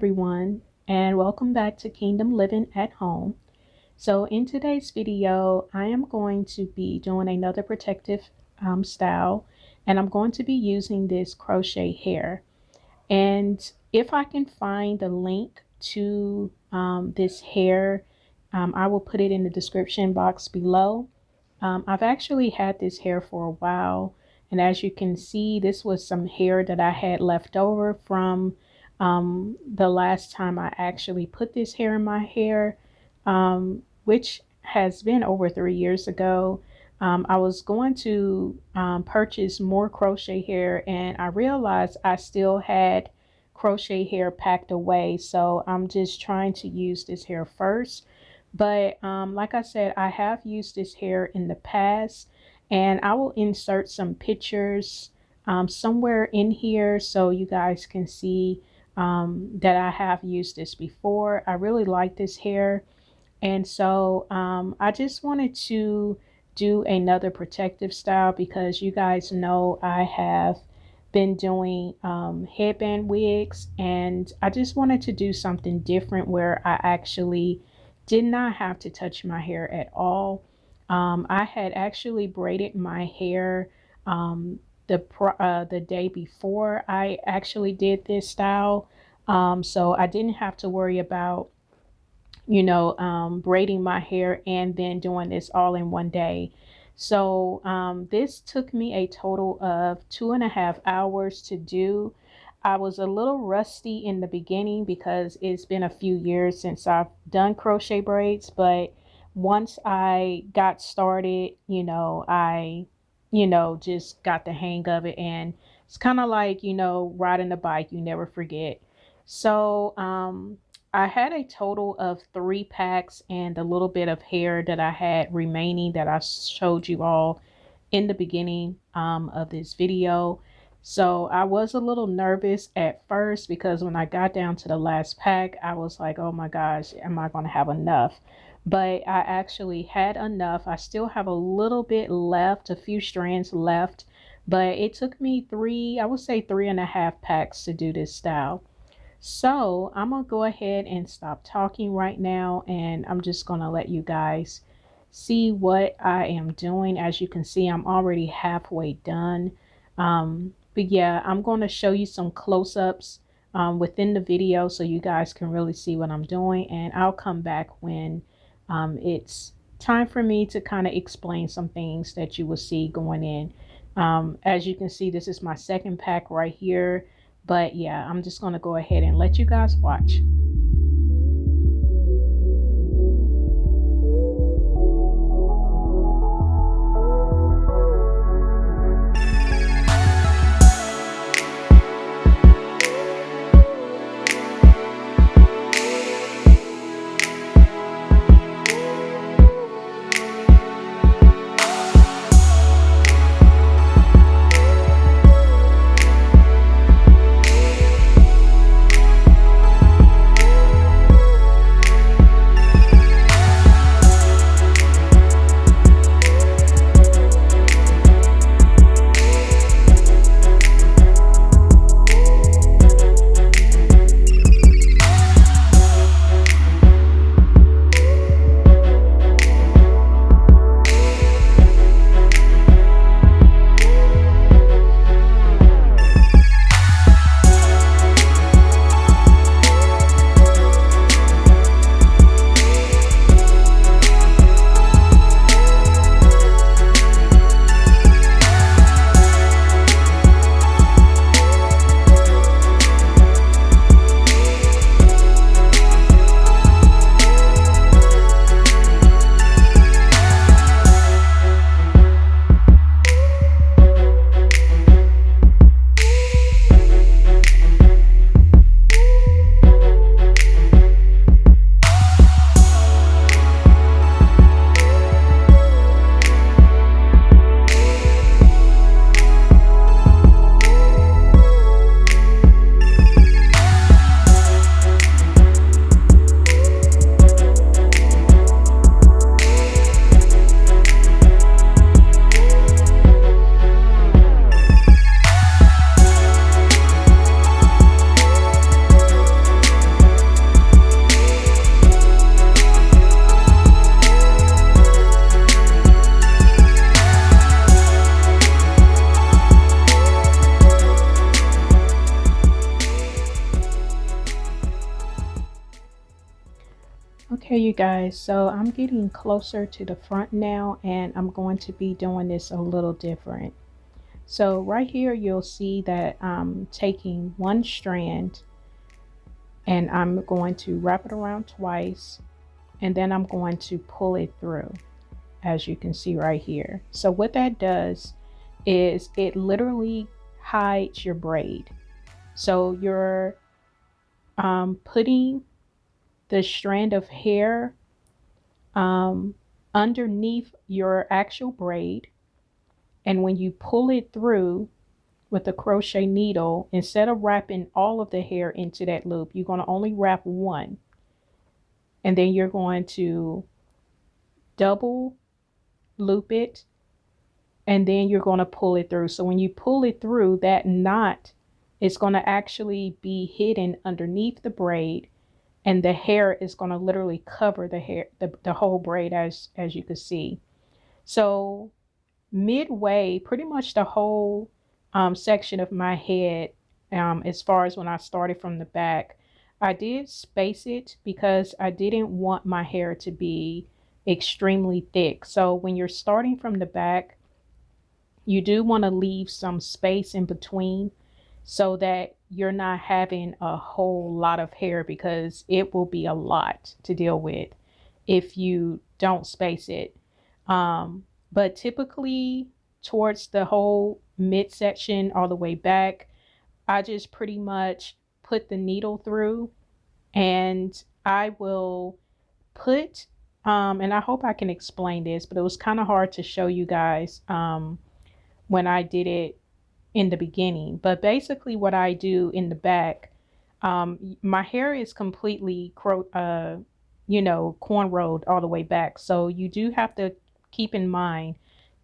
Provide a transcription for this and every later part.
everyone, and welcome back to Kingdom Living at Home. So in today's video, I am going to be doing another protective style, and I'm going to be using this crochet hair. And if I can find the link to this hair, I will put it in the description box below. I've actually had this hair for a while, and as you can see, this was some hair that I had left over from the last time I actually put this hair in my hair, which has been over 3 years ago. I was going to purchase more crochet hair, and I realized I still had crochet hair packed away, so I'm just trying to use this hair first. But like I said, I have used this hair in the past, and I will insert some pictures somewhere in here so you guys can see that I have used this before. I really like this hair, and so I just wanted to do another protective style because you guys know I have been doing headband wigs, and I just wanted to do something different where I actually did not have to touch my hair at all. I had actually braided my hair the day before I actually did this style, so I didn't have to worry about braiding my hair and then doing this all in one day. So this took me a total of 2.5 hours to do. I was a little rusty in the beginning because it's been a few years since I've done crochet braids, but once I got started, I just got the hang of it, and it's kind of like, riding a bike, you never forget. So I had a total of 3 packs and a little bit of hair that I had remaining that I showed you all in the beginning of this video. So I was a little nervous at first because when I got down to the last pack, I was like, oh my gosh, am I going to have enough? But I actually had enough. I still have a little bit left, a few strands left, but it took me I would say 3.5 packs to do this style. So I'm gonna go ahead and stop talking right now, and I'm just gonna let you guys see what I am doing. As you can see, I'm already halfway done. But yeah, I'm going to show you some close-ups within the video so you guys can really see what I'm doing, and I'll come back when it's time for me to kind of explain some things that you will see going in. As you can see, this is my second pack right here. But yeah, I'm just going to go ahead and let you guys watch. Okay, you guys, so I'm getting closer to the front now, and I'm going to be doing this a little different. So right here, you'll see that I'm taking one strand and I'm going to wrap it around twice, and then I'm going to pull it through, as you can see right here. So what that does is it literally hides your braid. So you're putting the strand of hair um, underneath your actual braid, and when you pull it through with a crochet needle, instead of wrapping all of the hair into that loop, you're going to only wrap one, and then you're going to double loop it, and then you're going to pull it through. So when you pull it through, that knot is going to actually be hidden underneath the braid, and the hair is going to literally cover the hair, the whole braid, as you can see. So midway, pretty much the whole section of my head, as far as when I started from the back, I did space it because I didn't want my hair to be extremely thick. So when you're starting from the back, you do want to leave some space in between so that you're not having a whole lot of hair, because it will be a lot to deal with if you don't space it. But typically towards the whole midsection all the way back, I just pretty much put the needle through, and I will put, and I hope I can explain this, but it was kind of hard to show you guys when I did it in the beginning. But basically what I do in the back, my hair is completely cornrowed all the way back. So you do have to keep in mind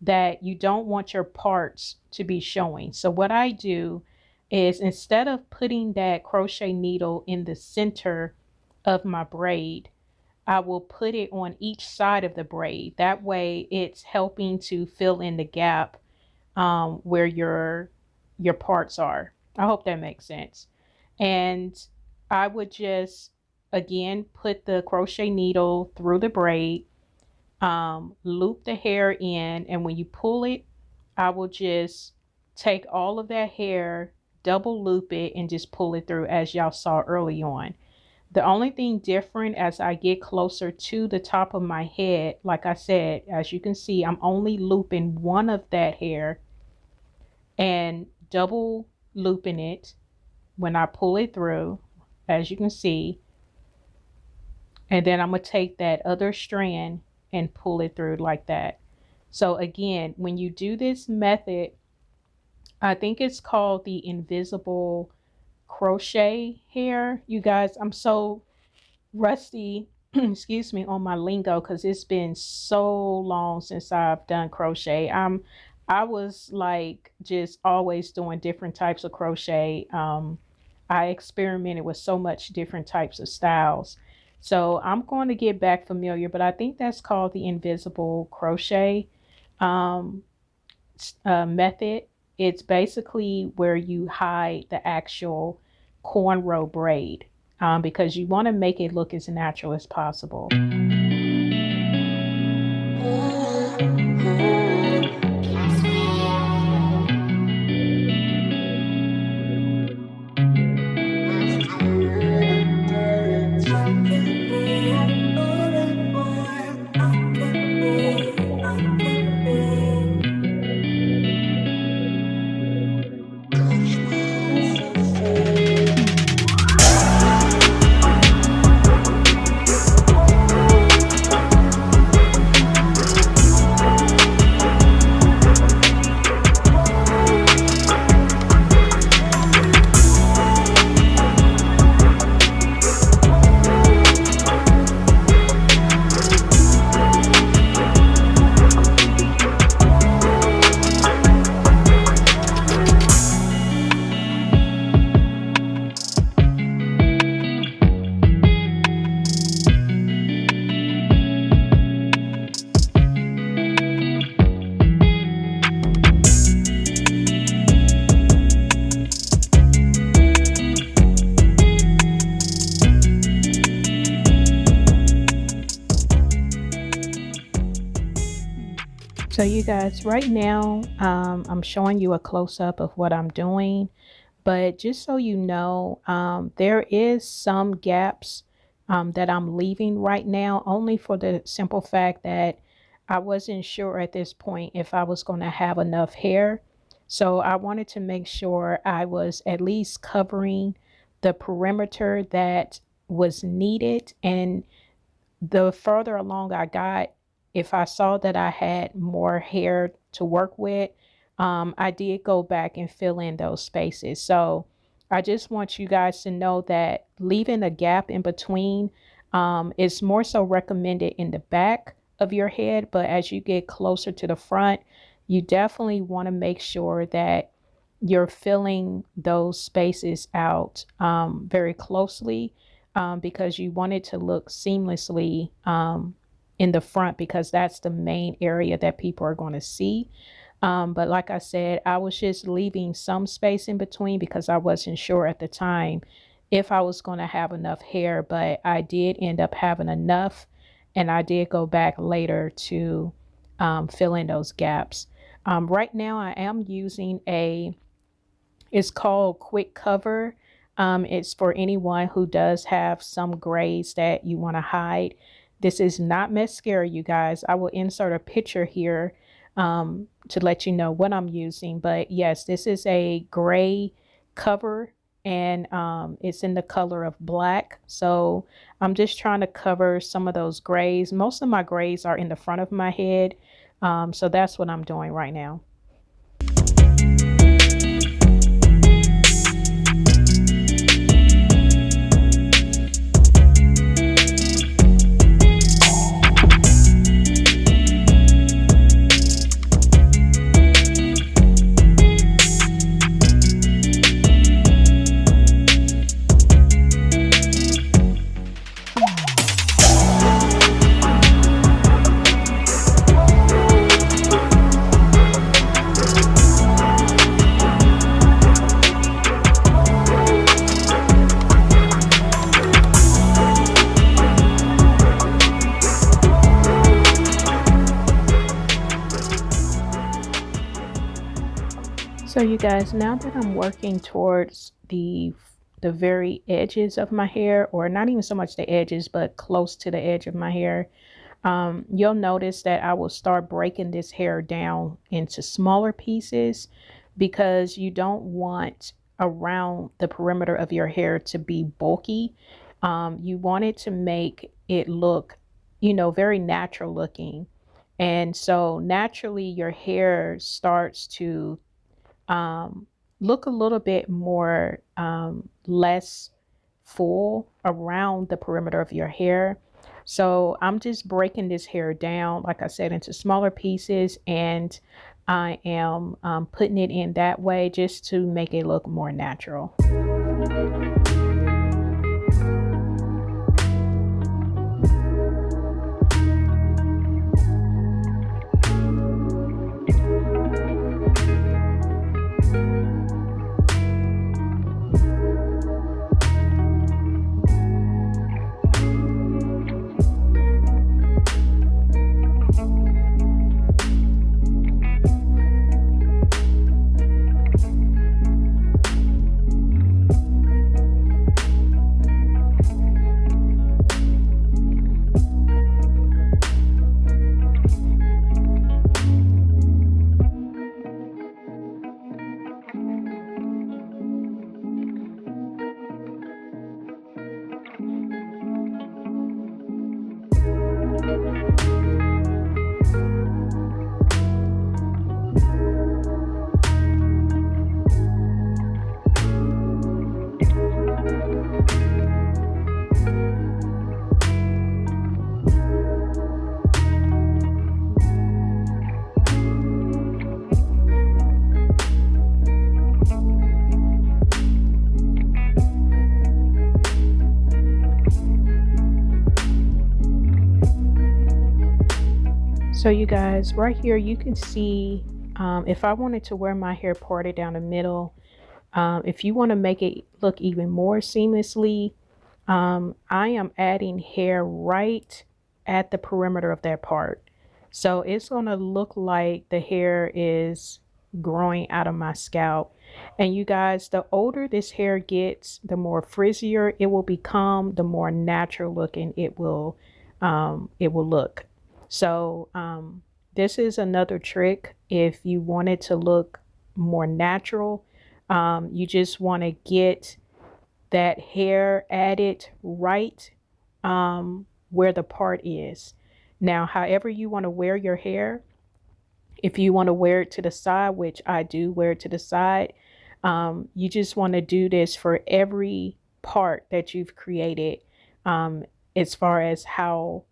that you don't want your parts to be showing. So what I do is, instead of putting that crochet needle in the center of my braid, I will put it on each side of the braid. That way it's helping to fill in the gap where your parts are. I hope that makes sense. And I would just again put the crochet needle through the braid, loop the hair in, and when you pull it, I will just take all of that hair, double loop it, and just pull it through, as y'all saw early on. The only thing different as I get closer to the top of my head, like I said, as you can see, I'm only looping one of that hair and double looping it when I pull it through, as you can see. And then I'm going to take that other strand and pull it through like that. So again, when you do this method, I think it's called the invisible crochet hair. You guys, I'm so rusty, excuse me, on my lingo, because it's been so long since I've done crochet. I was like just always doing different types of crochet. I experimented with so much different types of styles. So I'm going to get back familiar, but I think that's called the invisible crochet method. It's basically where you hide the actual cornrow braid, because you want to make it look as natural as possible. So you guys, right now, I'm showing you a close-up of what I'm doing, but just so you know, there is some gaps that I'm leaving right now, only for the simple fact that I wasn't sure at this point if I was going to have enough hair. So I wanted to make sure I was at least covering the perimeter that was needed. And the further along I got, if I saw that I had more hair to work with, I did go back and fill in those spaces. So I just want you guys to know that leaving a gap in between is more so recommended in the back of your head. But as you get closer to the front, you definitely want to make sure that you're filling those spaces out very closely, because you want it to look seamlessly in the front, because that's the main area that people are going to see. But like I said, I was just leaving some space in between because I wasn't sure at the time if I was going to have enough hair, but I did end up having enough, and I did go back later to fill in those gaps. Right now I am using it's called Quick Cover. It's for anyone who does have some grays that you want to hide. This is not mascara, you guys. I will insert a picture here to let you know what I'm using. But yes, this is a gray cover, and it's in the color of black. So I'm just trying to cover some of those grays. Most of my grays are in the front of my head. So that's what I'm doing right now. So you guys, now that I'm working towards the very edges of my hair, or not even so much the edges, but close to the edge of my hair, you'll notice that I will start breaking this hair down into smaller pieces, because you don't want around the perimeter of your hair to be bulky. You want it to make it look, very natural looking. And so naturally your hair starts to um, look a little bit more less full around the perimeter of your hair. So I'm just breaking this hair down, like I said, into smaller pieces, and I am putting it in that way just to make it look more natural. So you guys, right here, you can see if I wanted to wear my hair parted down the middle, if you want to make it look even more seamlessly, I am adding hair right at the perimeter of that part. So it's going to look like the hair is growing out of my scalp. And you guys, the older this hair gets, the more frizzier it will become, the more natural looking it will look. So this is another trick. If you want it to look more natural, you just want to get that hair added right where the part is. Now, however you want to wear your hair, if you want to wear it to the side, which I do wear it to the side, you just want to do this for every part that you've created, um, as far as how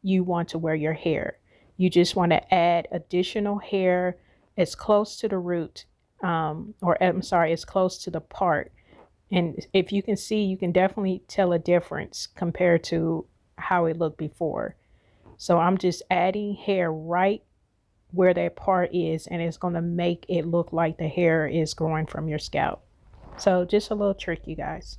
you want to wear your hair. You just want to add additional hair as close to the root, or I'm sorry, as close to the part. And if you can see, you can definitely tell a difference compared to how it looked before. So I'm just adding hair right where that part is, and it's going to make it look like the hair is growing from your scalp. So just a little trick, you guys.